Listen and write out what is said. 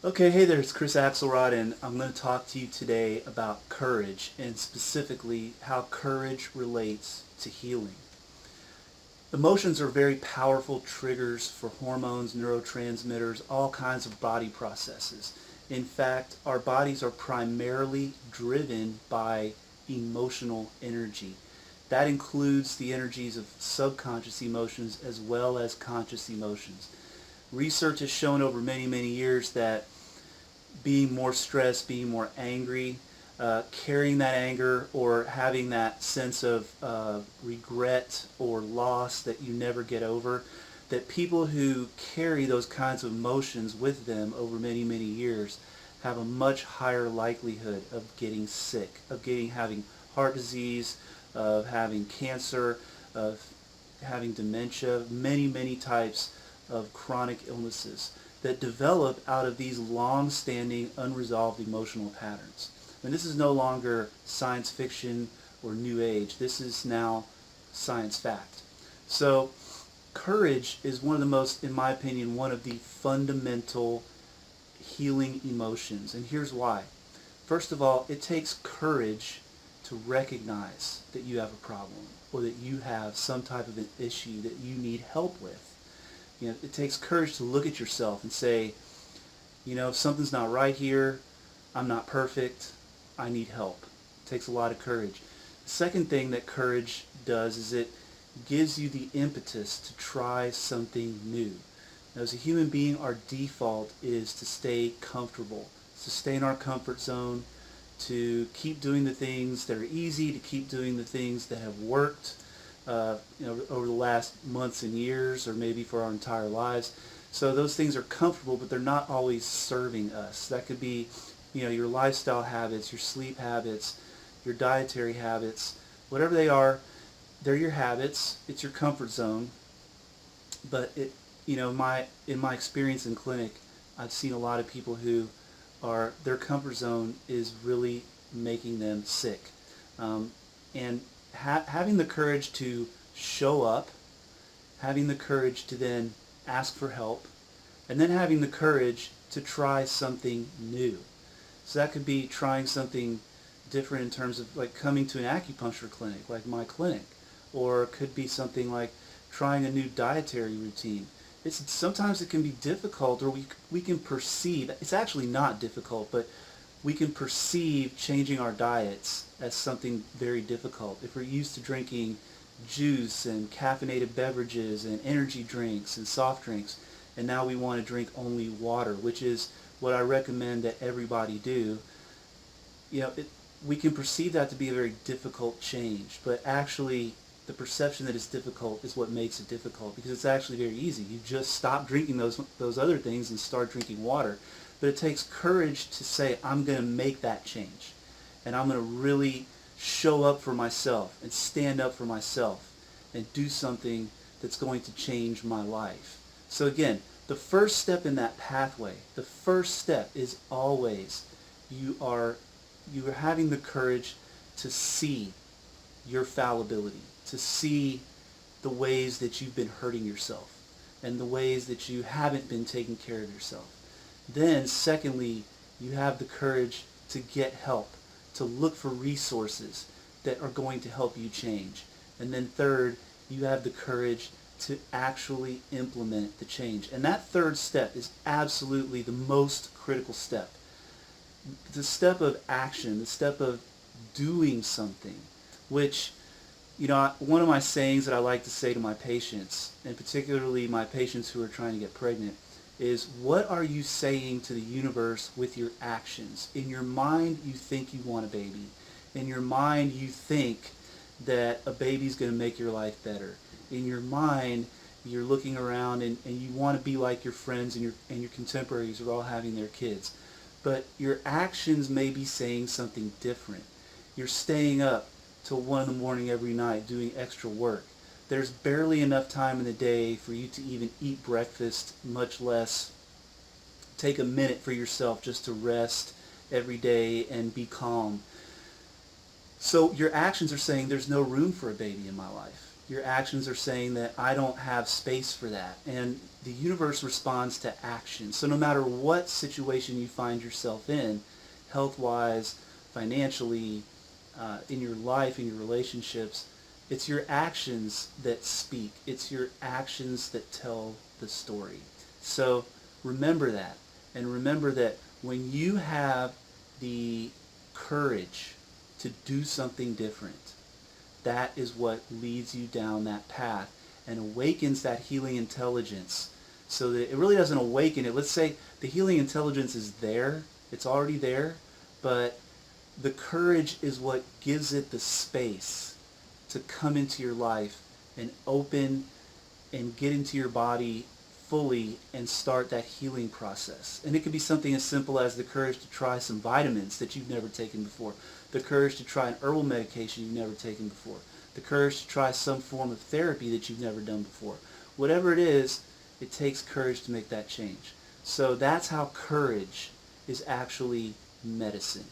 Okay, hey there, it's Chris Axelrod, and I'm going to talk to you today about courage, and specifically how courage relates to healing. Emotions are very powerful triggers for hormones, neurotransmitters, all kinds of body processes. In fact, our bodies are primarily driven by emotional energy. That includes the energies of subconscious emotions as well as conscious emotions. Research has shown over many, many years that being more stressed, being more angry, carrying that anger or having that sense of regret or loss that you never get over, that people who carry those kinds of emotions with them over many, many years have a much higher likelihood of getting sick, of having heart disease, of having cancer, of having dementia, many, many types of chronic illnesses that develop out of these long-standing unresolved emotional patterns. And this is no longer science fiction or new age. This is now science fact. So courage is one of the most, in my opinion, one of the fundamental healing emotions. And here's why. First of all, it takes courage to recognize that you have a problem or that you have some type of an issue that you need help with. It takes courage to look at yourself and say, something's not right here. I'm not perfect. I need help. It takes a lot of courage. The second thing that courage does is it gives you the impetus to try something new. Now, as a human being, our default is to stay comfortable, to stay in our comfort zone, to keep doing the things that are easy, to keep doing the things that have worked, over the last months and years, or maybe for our entire lives. So those things are comfortable, but they're not always serving us. That could be, your lifestyle habits, your sleep habits, your dietary habits, whatever they are. They're your habits. It's your comfort zone. But in my experience in clinic, I've seen a lot of people who their comfort zone is really making them sick, and having the courage to show up, having the courage to then ask for help, and then having the courage to try something new. So that could be trying something different in terms of like coming to an acupuncture clinic, like my clinic, or it could be something like trying a new dietary routine. Sometimes it can be difficult, or we can perceive, it's actually not difficult, but we can perceive changing our diets as something very difficult. If we're used to drinking juice and caffeinated beverages and energy drinks and soft drinks, and now we want to drink only water, which is what I recommend that everybody do, we can perceive that to be a very difficult change, but actually the perception that it's difficult is what makes it difficult, because it's actually very easy. You just stop drinking those other things and start drinking water. But it takes courage to say, I'm going to make that change, and I'm going to really show up for myself and stand up for myself and do something that's going to change my life. So again, the first step in that pathway, the first step is always you are having the courage to see your fallibility, to see the ways that you've been hurting yourself and the ways that you haven't been taking care of yourself. Then, secondly, you have the courage to get help, to look for resources that are going to help you change. And then third, you have the courage to actually implement the change. And that third step is absolutely the most critical step. The step of action, the step of doing something, which, one of my sayings that I like to say to my patients, and particularly my patients who are trying to get pregnant, is what are you saying to the universe with your actions? In your mind, you think you want a baby. In your mind, you think that a baby's going to make your life better. In your mind, you're looking around and you want to be like your friends and your contemporaries who are all having their kids. But your actions may be saying something different. You're staying up till 1 in the morning every night doing extra work. There's barely enough time in the day for you to even eat breakfast, much less take a minute for yourself just to rest every day and be calm. So your actions are saying there's no room for a baby in my life. Your actions are saying that I don't have space for that. And the universe responds to action. So no matter what situation you find yourself in, health-wise, financially, in your life, in your relationships, it's your actions that speak. It's your actions that tell the story. So remember that. And remember that when you have the courage to do something different, that is what leads you down that path and awakens that healing intelligence, so that it really doesn't awaken it. Let's say the healing intelligence is there, it's already there, but the courage is what gives it the space to come into your life and open and get into your body fully and start that healing process. And it could be something as simple as the courage to try some vitamins that you've never taken before, the courage to try an herbal medication you've never taken before, the courage to try some form of therapy that you've never done before. Whatever it is, it takes courage to make that change. So that's how courage is actually medicine.